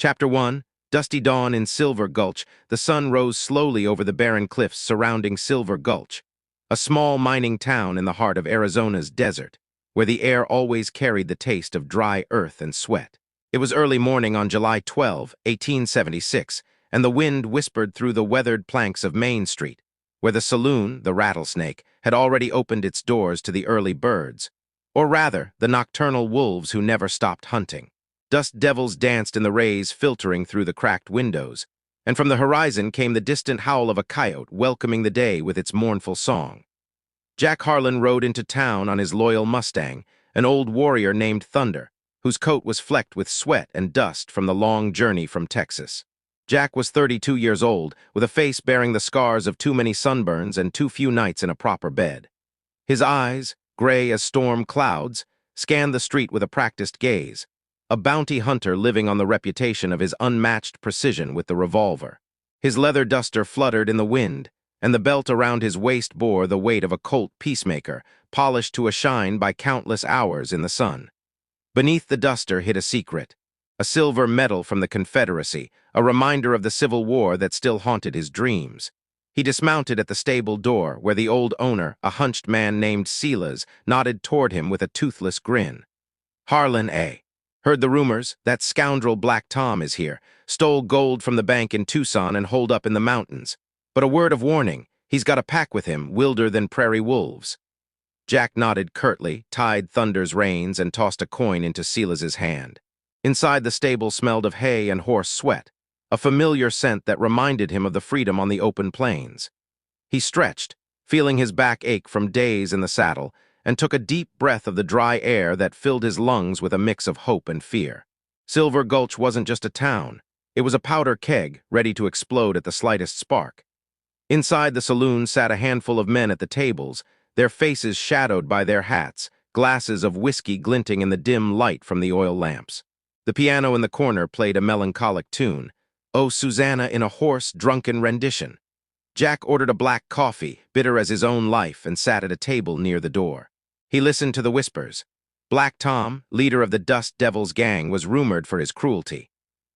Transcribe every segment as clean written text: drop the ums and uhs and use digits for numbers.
Chapter 1, Dusty Dawn in Silver Gulch. The sun rose slowly over the barren cliffs surrounding Silver Gulch, a small mining town in the heart of Arizona's desert, where the air always carried the taste of dry earth and sweat. It was early morning on July 12, 1876, and the wind whispered through the weathered planks of Main Street, where the saloon, the Rattlesnake, had already opened its doors to the early birds, or rather, the nocturnal wolves who never stopped hunting. Dust devils danced in the rays filtering through the cracked windows, and from the horizon came the distant howl of a coyote welcoming the day with its mournful song. Jack Harlan rode into town on his loyal Mustang, an old warrior named Thunder, whose coat was flecked with sweat and dust from the long journey from Texas. Jack was 32 years old, with a face bearing the scars of too many sunburns and too few nights in a proper bed. His eyes, gray as storm clouds, scanned the street with a practiced gaze, a bounty hunter living on the reputation of his unmatched precision with the revolver. His leather duster fluttered in the wind, and the belt around his waist bore the weight of a Colt peacemaker, polished to a shine by countless hours in the sun. Beneath the duster hid a secret, a silver medal from the Confederacy, a reminder of the Civil War that still haunted his dreams. He dismounted at the stable door, where the old owner, a hunched man named Silas, nodded toward him with a toothless grin. "Harlan, eh? Heard the rumors, that scoundrel Black Tom is here, stole gold from the bank in Tucson and holed up in the mountains. But a word of warning, he's got a pack with him, wilder than prairie wolves." Jack nodded curtly, tied Thunder's reins, and tossed a coin into Silas's hand. Inside the stable smelled of hay and horse sweat, a familiar scent that reminded him of the freedom on the open plains. He stretched, feeling his back ache from days in the saddle, and took a deep breath of the dry air that filled his lungs with a mix of hope and fear. Silver Gulch wasn't just a town. It was a powder keg, ready to explode at the slightest spark. Inside the saloon sat a handful of men at the tables, their faces shadowed by their hats, glasses of whiskey glinting in the dim light from the oil lamps. The piano in the corner played a melancholic tune, "Oh, Susanna," in a hoarse, drunken rendition. Jack ordered a black coffee, bitter as his own life, and sat at a table near the door. He listened to the whispers. Black Tom, leader of the Dust Devils gang, was rumored for his cruelty.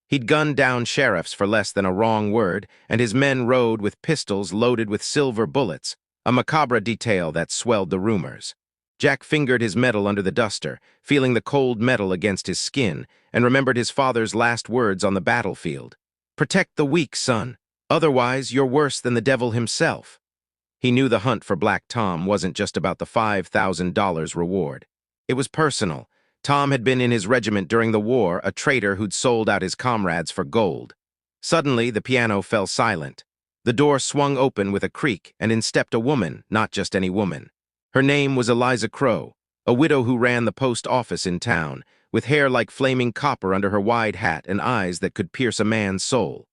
He'd gunned down sheriffs for less than a wrong word, and his men rode with pistols loaded with silver bullets, a macabre detail that swelled the rumors. Jack fingered his medal under the duster, feeling the cold metal against his skin, and remembered his father's last words on the battlefield. "Protect the weak, son. Otherwise, you're worse than the devil himself." He knew the hunt for Black Tom wasn't just about the $5,000 reward. It was personal. Tom had been in his regiment during the war, a traitor who'd sold out his comrades for gold. Suddenly, the piano fell silent. The door swung open with a creak, and in stepped a woman, not just any woman. Her name was Eliza Crow, a widow who ran the post office in town, with hair like flaming copper under her wide hat and eyes that could pierce a man's soul.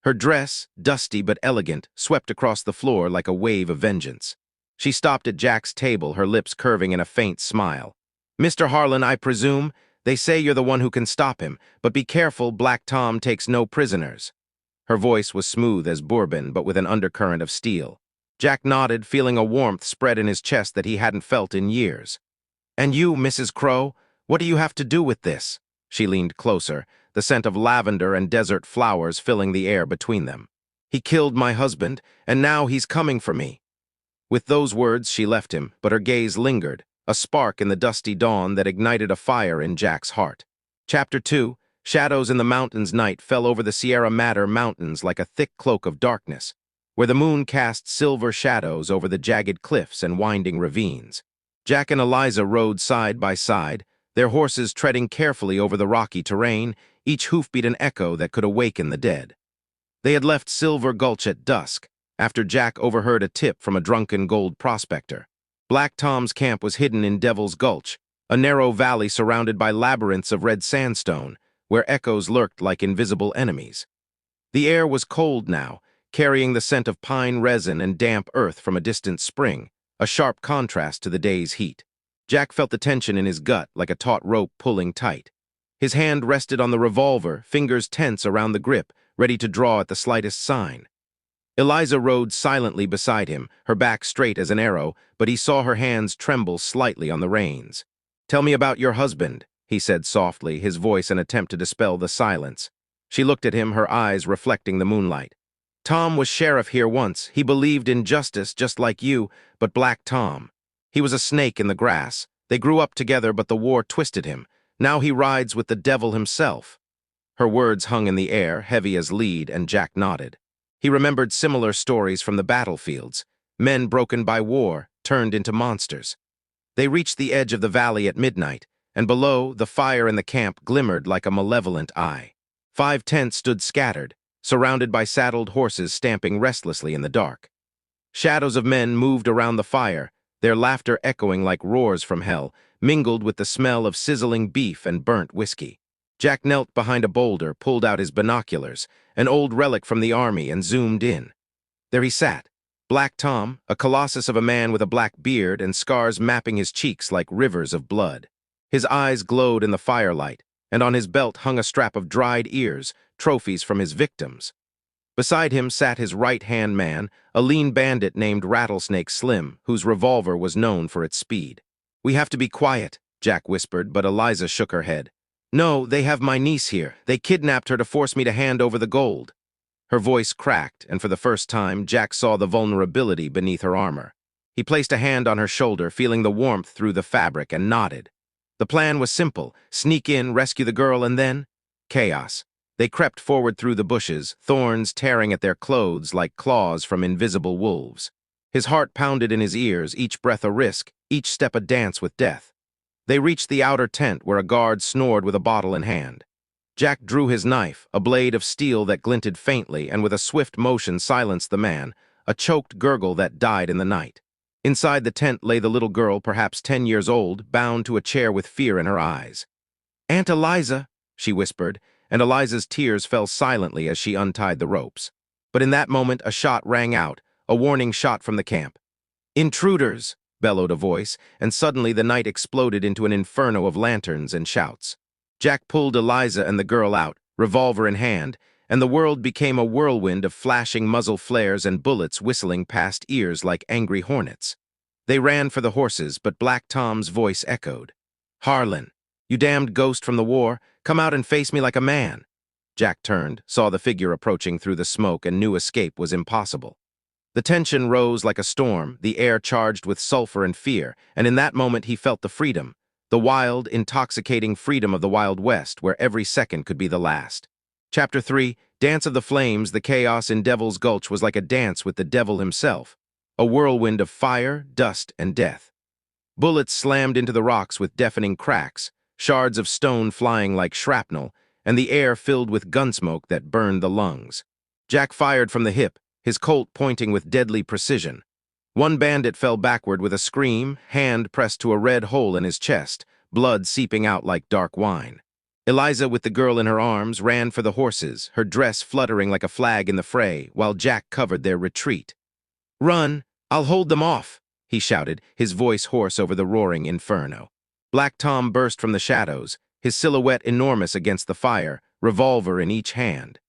Her dress, dusty but elegant, swept across the floor like a wave of vengeance. She stopped at Jack's table, her lips curving in a faint smile. "Mr. Harlan, I presume? They say you're the one who can stop him, but be careful, Black Tom takes no prisoners." Her voice was smooth as bourbon, but with an undercurrent of steel. Jack nodded, feeling a warmth spread in his chest that he hadn't felt in years. "And you, Mrs. Crow, what do you have to do with this?" She leaned closer, the scent of lavender and desert flowers filling the air between them. "He killed my husband, and now he's coming for me." With those words, she left him, but her gaze lingered, a spark in the dusty dawn that ignited a fire in Jack's heart. Chapter 2, Shadows in the Mountains. Night fell over the Sierra Madre Mountains like a thick cloak of darkness, where the moon cast silver shadows over the jagged cliffs and winding ravines. Jack and Eliza rode side by side, their horses treading carefully over the rocky terrain, each hoofbeat an echo that could awaken the dead. They had left Silver Gulch at dusk, after Jack overheard a tip from a drunken gold prospector. Black Tom's camp was hidden in Devil's Gulch, a narrow valley surrounded by labyrinths of red sandstone, where echoes lurked like invisible enemies. The air was cold now, carrying the scent of pine resin and damp earth from a distant spring, a sharp contrast to the day's heat. Jack felt the tension in his gut like a taut rope pulling tight. His hand rested on the revolver, fingers tense around the grip, ready to draw at the slightest sign. Eliza rode silently beside him, her back straight as an arrow, but he saw her hands tremble slightly on the reins. "Tell me about your husband," he said softly, his voice an attempt to dispel the silence. She looked at him, her eyes reflecting the moonlight. Tom was sheriff here once. He believed in justice just like you, but Black Tom. He was a snake in the grass. They grew up together, but the war twisted him. Now he rides with the devil himself. Her words hung in the air, heavy as lead, and Jack nodded. He remembered similar stories from the battlefields. Men broken by war, turned into monsters. They reached the edge of the valley at midnight, and below, the fire in the camp glimmered like a malevolent eye. 5 tents stood scattered, surrounded by saddled horses stamping restlessly in the dark. Shadows of men moved around the fire, their laughter echoing like roars from hell, mingled with the smell of sizzling beef and burnt whiskey. Jack knelt behind a boulder, pulled out his binoculars, an old relic from the army, and zoomed in. There he sat, Black Tom, a colossus of a man with a black beard and scars mapping his cheeks like rivers of blood. His eyes glowed in the firelight, and on his belt hung a strap of dried ears, trophies from his victims. Beside him sat his right-hand man, a lean bandit named Rattlesnake Slim, whose revolver was known for its speed. "We have to be quiet," Jack whispered, but Eliza shook her head. "No, they have my niece here. They kidnapped her to force me to hand over the gold." Her voice cracked, and for the first time, Jack saw the vulnerability beneath her armor. He placed a hand on her shoulder, feeling the warmth through the fabric, and nodded. The plan was simple: sneak in, rescue the girl, and then chaos. They crept forward through the bushes, thorns tearing at their clothes like claws from invisible wolves. His heart pounded in his ears, each breath a risk, each step a dance with death. They reached the outer tent where a guard snored with a bottle in hand. Jack drew his knife, a blade of steel that glinted faintly, and with a swift motion silenced the man, a choked gurgle that died in the night. Inside the tent lay the little girl, perhaps 10 years old, bound to a chair with fear in her eyes. "Aunt Eliza," she whispered, and Eliza's tears fell silently as she untied the ropes. But in that moment a shot rang out, a warning shot from the camp. "Intruders!" bellowed a voice, and suddenly the night exploded into an inferno of lanterns and shouts. Jack pulled Eliza and the girl out, revolver in hand, and the world became a whirlwind of flashing muzzle flares and bullets whistling past ears like angry hornets. They ran for the horses, but Black Tom's voice echoed. "Harlan, you damned ghost from the war, come out and face me like a man." Jack turned, saw the figure approaching through the smoke, and knew escape was impossible. The tension rose like a storm, the air charged with sulfur and fear, and in that moment he felt the freedom, the wild, intoxicating freedom of the Wild West, where every second could be the last. Chapter 3, Dance of the Flames. The chaos in Devil's Gulch was like a dance with the devil himself, a whirlwind of fire, dust, and death. Bullets slammed into the rocks with deafening cracks, shards of stone flying like shrapnel, and the air filled with gunsmoke that burned the lungs. Jack fired from the hip, his Colt pointing with deadly precision. One bandit fell backward with a scream, hand pressed to a red hole in his chest, blood seeping out like dark wine. Eliza, with the girl in her arms, ran for the horses, her dress fluttering like a flag in the fray, while Jack covered their retreat. "Run! I'll hold them off!" he shouted, his voice hoarse over the roaring inferno. Black Tom burst from the shadows, his silhouette enormous against the fire, revolver in each hand.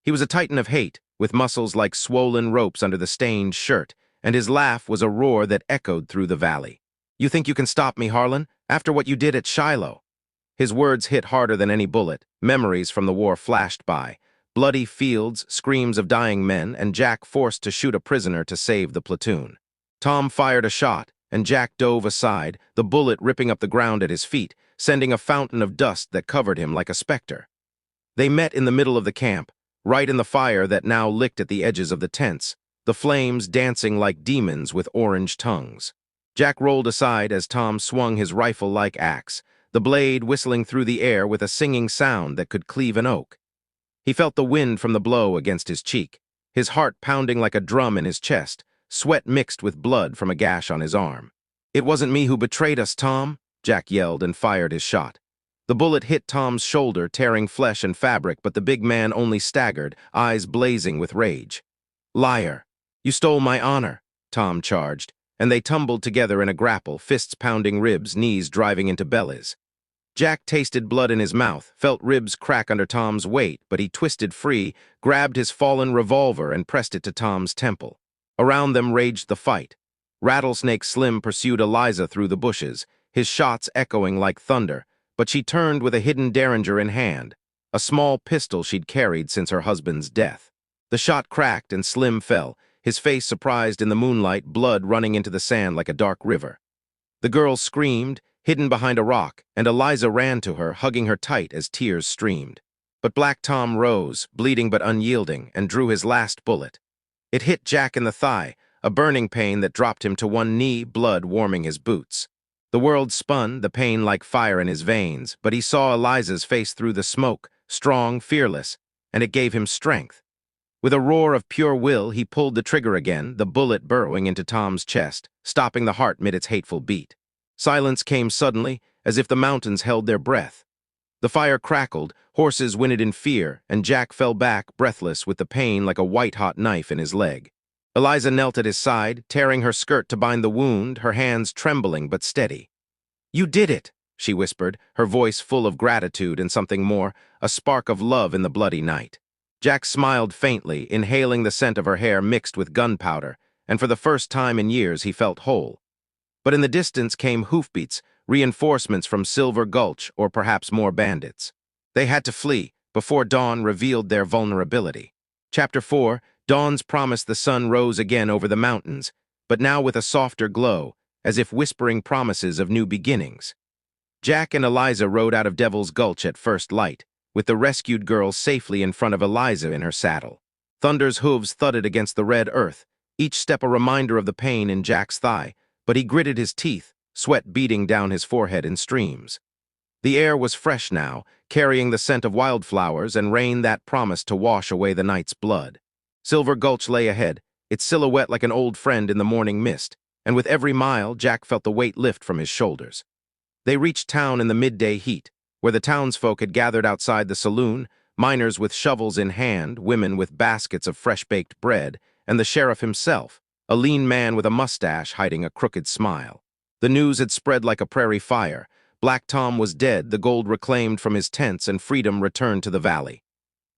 He was a titan of hate, with muscles like swollen ropes under the stained shirt, and his laugh was a roar that echoed through the valley. "You think you can stop me, Harlan, after what you did at Shiloh?" His words hit harder than any bullet. Memories from the war flashed by. Bloody fields, screams of dying men, and Jack forced to shoot a prisoner to save the platoon. Tom fired a shot, and Jack dove aside, the bullet ripping up the ground at his feet, sending a fountain of dust that covered him like a specter. They met in the middle of the camp, right in the fire that now licked at the edges of the tents, the flames dancing like demons with orange tongues. Jack rolled aside as Tom swung his rifle-like axe, the blade whistling through the air with a singing sound that could cleave an oak. He felt the wind from the blow against his cheek, his heart pounding like a drum in his chest, sweat mixed with blood from a gash on his arm. "It wasn't me who betrayed us, Tom," Jack yelled and fired his shot. The bullet hit Tom's shoulder, tearing flesh and fabric, but the big man only staggered, eyes blazing with rage. "Liar! You stole my honor," Tom charged, and they tumbled together in a grapple, fists pounding ribs, knees driving into bellies. Jack tasted blood in his mouth, felt ribs crack under Tom's weight, but he twisted free, grabbed his fallen revolver, and pressed it to Tom's temple. Around them raged the fight. Rattlesnake Slim pursued Eliza through the bushes, his shots echoing like thunder, but she turned with a hidden derringer in hand. a small pistol she'd carried since her husband's death. The shot cracked and Slim fell, his face surprised in the moonlight, blood running into the sand like a dark river. The girl screamed, hidden behind a rock, and Eliza ran to her, hugging her tight as tears streamed. But Black Tom rose, bleeding but unyielding, and drew his last bullet. It hit Jack in the thigh, a burning pain that dropped him to one knee, blood warming his boots. The world spun, the pain like fire in his veins, but he saw Eliza's face through the smoke, strong, fearless, and it gave him strength. With a roar of pure will, he pulled the trigger again, the bullet burrowing into Tom's chest, stopping the heart mid its hateful beat. Silence came suddenly, as if the mountains held their breath. The fire crackled, horses whinnied in fear, and Jack fell back, breathless, with the pain like a white-hot knife in his leg. Eliza knelt at his side, tearing her skirt to bind the wound, her hands trembling but steady. "You did it," she whispered, her voice full of gratitude and something more, a spark of love in the bloody night. Jack smiled faintly, inhaling the scent of her hair mixed with gunpowder, and for the first time in years he felt whole. But in the distance came hoofbeats, reinforcements from Silver Gulch, or perhaps more bandits. They had to flee before dawn revealed their vulnerability. Chapter 4, Dawn's promise. The sun rose again over the mountains, but now with a softer glow, as if whispering promises of new beginnings. Jack and Eliza rode out of Devil's Gulch at first light, with the rescued girl safely in front of Eliza in her saddle. Thunder's hooves thudded against the red earth, each step a reminder of the pain in Jack's thigh, but he gritted his teeth, sweat beading down his forehead in streams. The air was fresh now, carrying the scent of wildflowers and rain that promised to wash away the night's blood. Silver Gulch lay ahead, its silhouette like an old friend in the morning mist, and with every mile Jack felt the weight lift from his shoulders. They reached town in the midday heat, where the townsfolk had gathered outside the saloon, miners with shovels in hand, women with baskets of fresh-baked bread, and the sheriff himself, a lean man with a mustache hiding a crooked smile. The news had spread like a prairie fire. Black Tom was dead, the gold reclaimed from his tents, and freedom returned to the valley.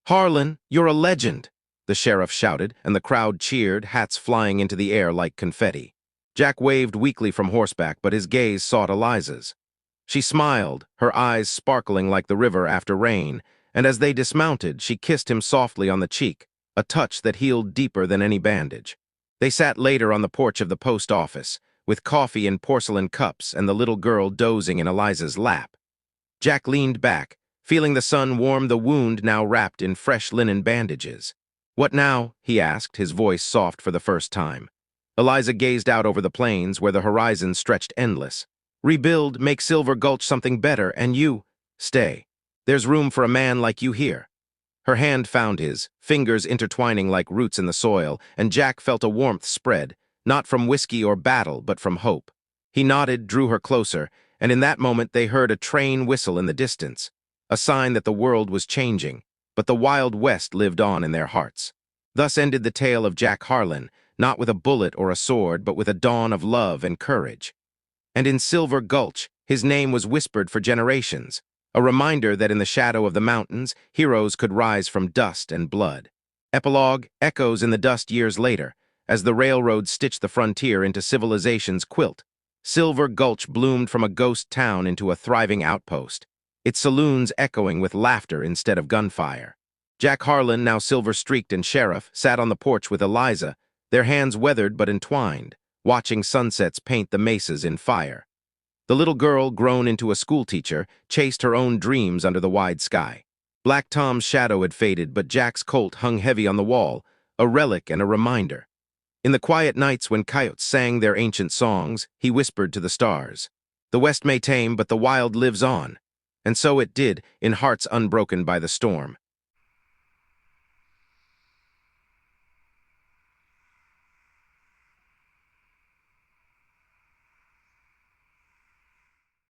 "Harlan, you're a legend!" the sheriff shouted, and the crowd cheered, hats flying into the air like confetti. Jack waved weakly from horseback, but his gaze sought Eliza's. She smiled, her eyes sparkling like the river after rain, and as they dismounted, she kissed him softly on the cheek, a touch that healed deeper than any bandage. They sat later on the porch of the post office, with coffee in porcelain cups and the little girl dozing in Eliza's lap. Jack leaned back, feeling the sun warm the wound now wrapped in fresh linen bandages. "What now?" he asked, his voice soft for the first time. Eliza gazed out over the plains where the horizon stretched endless. "Rebuild, make Silver Gulch something better, and you, stay. There's room for a man like you here." Her hand found his, fingers intertwining like roots in the soil, and Jack felt a warmth spread, not from whiskey or battle, but from hope. He nodded, drew her closer, and in that moment they heard a train whistle in the distance, a sign that the world was changing, but the Wild West lived on in their hearts. Thus ended the tale of Jack Harlan, not with a bullet or a sword, but with a dawn of love and courage. And in Silver Gulch, his name was whispered for generations, a reminder that in the shadow of the mountains, heroes could rise from dust and blood. Epilogue echoes in the dust years later, as the railroad stitched the frontier into civilization's quilt. Silver Gulch bloomed from a ghost town into a thriving outpost, its saloons echoing with laughter instead of gunfire. Jack Harlan, now silver-streaked and sheriff, sat on the porch with Eliza, their hands weathered but entwined, watching sunsets paint the mesas in fire. The little girl, grown into a schoolteacher, chased her own dreams under the wide sky. Black Tom's shadow had faded, but Jack's colt hung heavy on the wall, a relic and a reminder. In the quiet nights when coyotes sang their ancient songs, he whispered to the stars, "The West may tame, but the wild lives on." And so it did, in hearts unbroken by the storm.